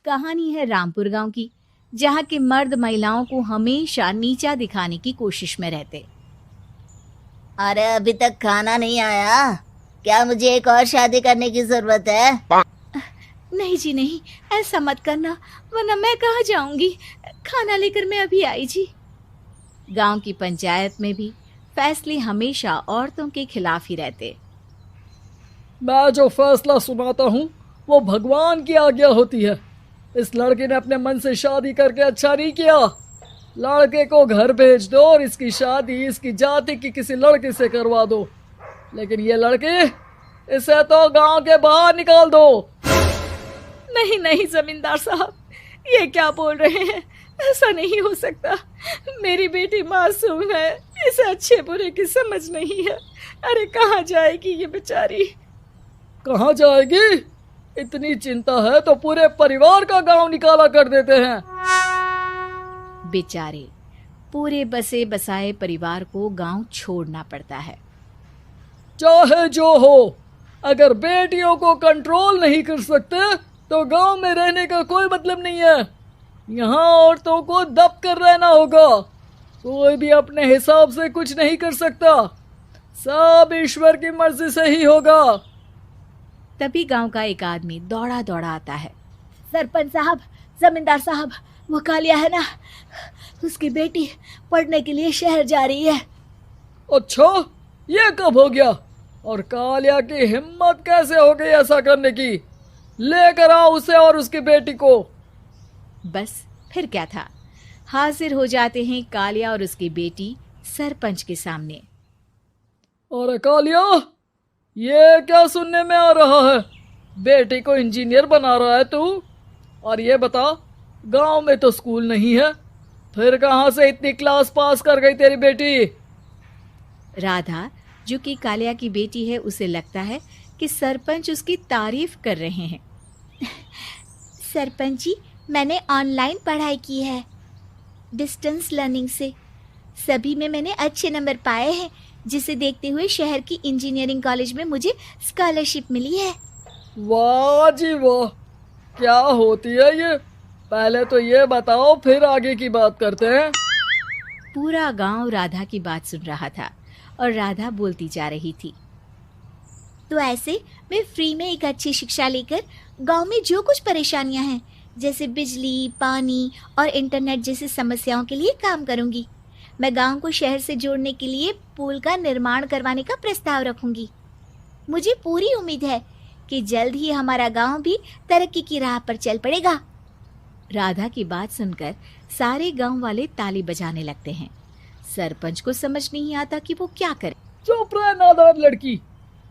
कहानी है रामपुर गांव की, जहां के मर्द महिलाओं को हमेशा नीचा दिखाने की कोशिश में रहते। अरे अभी तक खाना नहीं आया, क्या मुझे एक और शादी करने की जरूरत है? नहीं जी नहीं, ऐसा मत करना, वरना मैं कहाँ जाऊंगी। खाना लेकर मैं अभी आई जी। गांव की पंचायत में भी फैसले हमेशा औरतों के खिलाफ ही रहते। मैं जो फैसला सुनाता हूँ वो भगवान की आज्ञा होती है। इस लड़के ने अपने मन से शादी करके अच्छा नहीं किया। लड़के को घर भेज दो और इसकी शादी इसकी जाति की किसी लड़के से करवा दो। लेकिन ये लड़के, इसे तो गांव के बाहर निकाल दो। नहीं नहीं जमींदार साहब, ये क्या बोल रहे हैं? ऐसा नहीं हो सकता। मेरी बेटी मासूम है, इसे अच्छे बुरे की समझ नहीं है। अरे कहाँ जाएगी ये बेचारी? कहाँ जाएगी? इतनी चिंता है तो पूरे परिवार का गांव निकाला कर देते हैं। बेचारे पूरे बसे बसाए परिवार को गांव छोड़ना पड़ता है। चाहे जो हो, अगर बेटियों को कंट्रोल नहीं कर सकते तो गांव में रहने का कोई मतलब नहीं है। यहाँ औरतों को दब कर रहना होगा। कोई भी अपने हिसाब से कुछ नहीं कर सकता, सब ईश्वर की मर्जी से ही होगा। तभी गांव का एक आदमी दौड़ा दौड़ा आता है। सरपंच साहब, जमींदार साहब, वो कालिया है ना, उसकी बेटी पढ़ने के लिए शहर जा रही है। अच्छा, ये कब हो गया? और कालिया की हिम्मत कैसे हो गई ऐसा करने की? लेकर आओ उसे और उसकी बेटी को। बस फिर क्या था, हाजिर हो जाते हैं कालिया और उसकी बेटी सरपंच के सामने। अरे कालिया, ये क्या सुनने में आ रहा है? बेटी को इंजीनियर बना रहा है तू? और ये बता, गांव में तो स्कूल नहीं है, फिर कहां से इतनी क्लास पास कर गई तेरी बेटी? राधा, जो कि कालिया की बेटी है, उसे लगता है कि सरपंच उसकी तारीफ कर रहे हैं। सरपंच जी, मैंने ऑनलाइन पढ़ाई की है, डिस्टेंस लर्निंग से। सभी में मैंने अच्छे नंबर पाए हैं, जिसे देखते हुए शहर की इंजीनियरिंग कॉलेज में मुझे स्कॉलरशिप मिली है। वाह जी वाह, क्या होती है ये? पहले तो ये बताओ, फिर आगे की बात करते हैं। पूरा गांव राधा की बात सुन रहा था और राधा बोलती जा रही थी। तो ऐसे मैं फ्री में एक अच्छी शिक्षा लेकर गांव में जो कुछ परेशानियां हैं, जैसे बिजली, पानी और इंटरनेट जैसी समस्याओं के लिए काम करूंगी। मैं गांव को शहर से जोड़ने के लिए पुल का निर्माण करवाने का प्रस्ताव रखूंगी। मुझे पूरी उम्मीद है कि जल्द ही हमारा गांव भी तरक्की की राह पर चल पड़ेगा। राधा की बात सुनकर सारे गांव वाले ताली बजाने लगते हैं। सरपंच को समझ नहीं आता कि वो क्या करे। चुप रह नादान लड़की,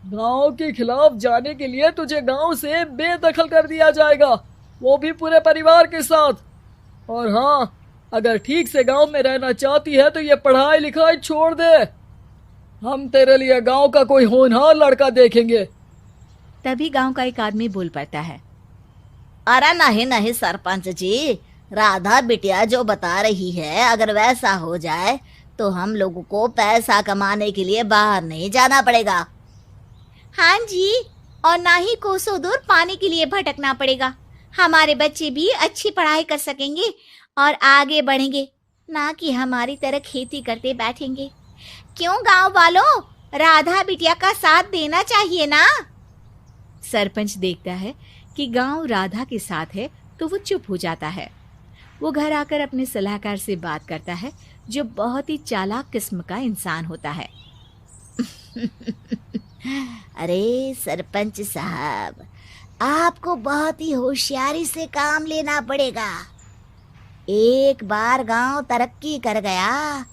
गांव के खिलाफ जाने के लिए तुझे गांव से बेदखल कर दिया जाएगा, वो भी पूरे परिवार के साथ। और हाँ, अगर ठीक से गांव में रहना चाहती है तो ये पढ़ाई लिखाई छोड़ दे। हम तेरे लिए गांव का कोई होनहार लड़का देखेंगे। तभी गांव का एक आदमी बोल पड़ता है। अरे नहीं नहीं सरपंच जी, राधा बिटिया जो बता रही है, अगर वैसा हो जाए तो हम लोगों को पैसा कमाने के लिए बाहर नहीं जाना पड़ेगा। हाँ जी, और ना ही कोसों दूर पानी के लिए भटकना पड़ेगा। हमारे बच्चे भी अच्छी पढ़ाई कर सकेंगे और आगे बढ़ेंगे, ना कि हमारी तरह खेती करते बैठेंगे। क्यों गांव वालों, राधा बिटिया का साथ देना चाहिए ना। सरपंच देखता है कि गांव राधा के साथ है तो वो चुप हो जाता है। वो घर आकर अपने सलाहकार से बात करता है, जो बहुत ही चालाक किस्म का इंसान होता है। अरे सरपंच साहब, आपको बहुत ही होशियारी से काम लेना पड़ेगा। एक बार गांव तरक्की कर गया,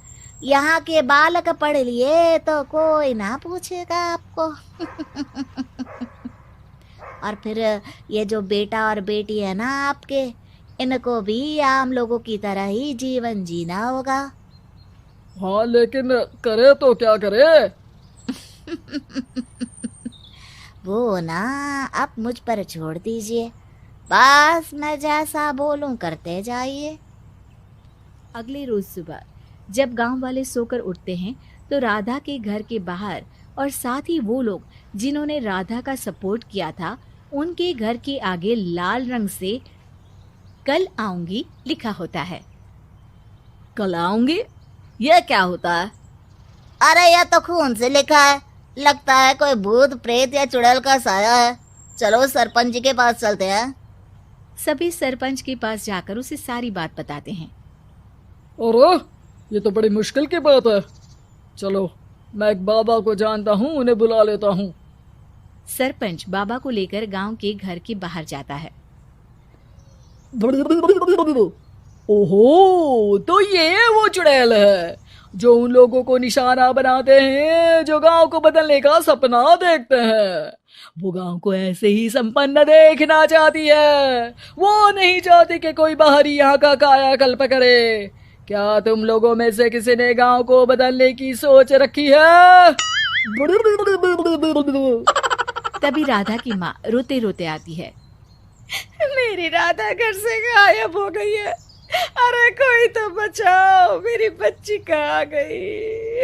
यहाँ के बालक पढ़ लिए तो कोई ना पूछेगा आपको। और फिर ये जो बेटा और बेटी है ना आपके, इनको भी आम लोगों की तरह ही जीवन जीना होगा। हाँ, लेकिन करे तो क्या करे? वो ना आप मुझ पर छोड़ दीजिए, बस मैं जैसा बोलूं करते जाइए। अगले रोज सुबह जब गांव वाले सोकर उठते हैं तो राधा के घर के बाहर और साथ ही वो लोग जिन्होंने राधा का सपोर्ट किया था, उनके घर के आगे लाल रंग से कल आऊंगी लिखा होता है। कल आऊंगी, यह क्या होता है? अरे यह तो खून से लिखा है, लगता है कोई भूत प्रेत या चुड़ैल का साया है। चलो सरपंच जी के पास चलते हैं। सभी सरपंच के पास जाकर उसे सारी बात बताते हैं। अरे ये तो बड़ी मुश्किल की बात है। चलो मैं एक बाबा को जानता हूँ, उन्हें बुला लेता हूँ। सरपंच बाबा को लेकर गांव के घर के बाहर जाता है। ओहो, तो ये वो चुड़ैल है जो उन लोगों को निशाना बनाते हैं जो गांव को बदलने का सपना देखते हैं। वो गांव को ऐसे ही संपन्न देखना चाहती है। वो नहीं चाहती कि कोई बाहरी यहाँ का कायाकल्प करे। क्या तुम लोगों में से किसी ने गांव को बदलने की सोच रखी है? तभी राधा की माँ रोते रोते आती है। मेरी राधा घर से गायब हो गई है। अरे कोई तो बचाओ, मेरी बच्ची कहाँ गई?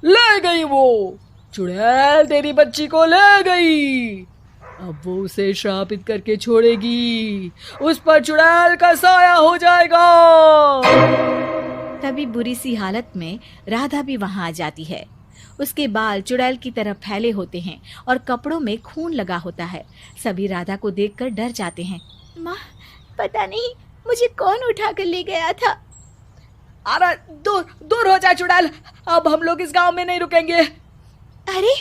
ले गई वो चुड़ैल, तेरी बच्ची को ले गई। अब वो उसे श्रापित करके छोड़ेगी, उस पर चुड़ैल का साया हो जाएगा। तभी बुरी सी हालत में राधा भी वहां आ जाती है। उसके बाल चुड़ैल की तरह फैले होते हैं और कपड़ों में खून लगा होता है। सभी राधा को देखकर डर जाते हैं। माँ, पता नहीं मुझे कौन उठा कर ले गया था। अरे दूर दूर हो जा चुड़ैल, अब हम लोग इस गांव में नहीं रुकेंगे। अरे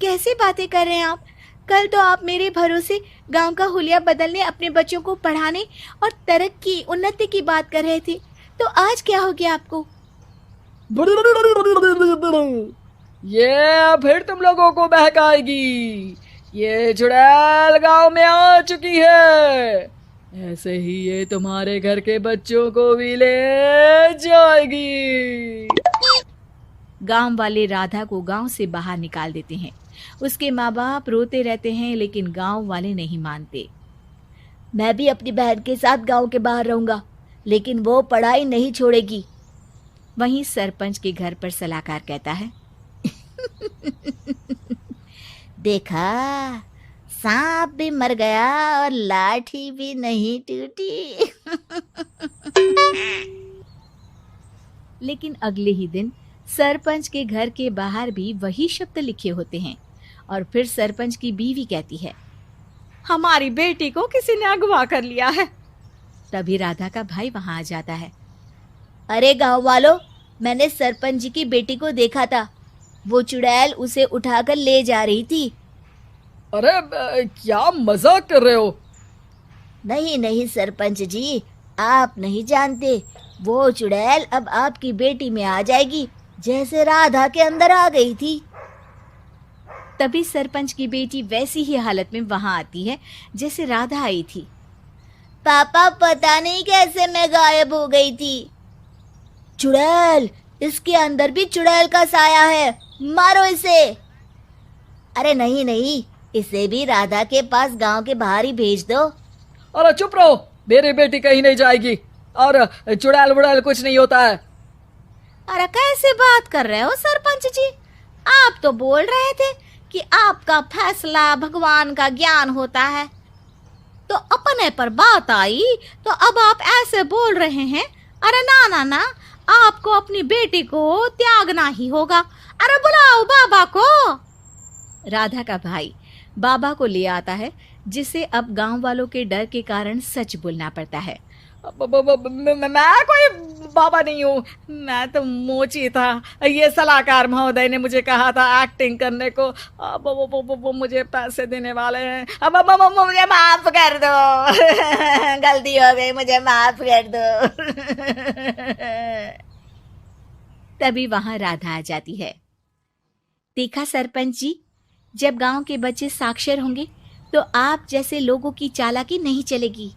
कैसे बातें कर रहे हैं आप? कल तो आप मेरे भरोसे गांव का हुलिया बदलने, अपने बच्चों को पढ़ाने और तरक्की उन्नति की बात कर रहे थे, तो आज क्या हो गया आपको? ये फिर तुम लोगों को बहकाएगी। ये चुड़ैल गांव में आ चुकी है, ऐसे ही ये तुम्हारे घर के बच्चों को भी ले जाएगी। गांव वाले राधा को गांव से बाहर निकाल देते हैं। उसके माँ बाप रोते रहते हैं, लेकिन गांव वाले नहीं मानते। मैं भी अपनी बहन के साथ गांव के बाहर रहूंगा, लेकिन वो पढ़ाई नहीं छोड़ेगी। वहीं सरपंच के घर पर सलाहकार कहता है। देखा, सांप भी मर गया और लाठी भी नहीं टूटी। लेकिन अगले ही दिन सरपंच के घर के बाहर भी वही शब्द लिखे होते हैं। और फिर सरपंच की बीवी कहती है, हमारी बेटी को किसी ने अगवा कर लिया है। तभी राधा का भाई वहां आ जाता है। अरे गांव वालों, मैंने सरपंच जी की बेटी को देखा था। वो चुड़ैल उसे उठाकर ले जा रही थी। अरे क्या मजाक कर रहे हो? नहीं नहीं सरपंच जी, आप नहीं जानते। वो चुड़ैल अब आपकी बेटी में आ जाएगी, जैसे राधा के अंदर आ गई थी। तभी सरपंच की बेटी वैसी ही हालत में वहां आती है जैसे राधा आई थी। पापा, पता नहीं कैसे मैं गायब हो गई थी। चुड़ैल, इसके अंदर भी चुड़ैल का साया है, मारो इसे। अरे नहीं नहीं, इसे भी राधा के पास गांव के बाहर ही भेज दो। अरे चुप रहो, मेरी बेटी कहीं नहीं जाएगी और चुड़ैल वुड़ैल कुछ नहीं होता है। अरे कैसे बात कर रहे हो सरपंच जी? आप तो बोल रहे थे कि आपका फैसला भगवान का ज्ञान होता है, तो अपने पर बात आई तो अब आप ऐसे बोल रहे हैं। अरे ना ना ना, आपको अपनी बेटी को त्यागना ही होगा। अरे बुलाओ बाबा को। राधा का भाई बाबा को ले आता है, जिसे अब गांव वालों के डर के कारण सच बोलना पड़ता है। मैं कोई बाबा नहीं हूँ, मैं तो मोची था। ये सलाहकार महोदय ने मुझे कहा था एक्टिंग करने को। अब वो मुझे पैसे देने वाले हैं। अब मुझे माफ कर दो। गलती हो गई, मुझे माफ कर दो। तभी वहां राधा आ जाती है। देखा सरपंच जी, जब गांव के बच्चे साक्षर होंगे तो आप जैसे लोगों की चालाकी नहीं चलेगी।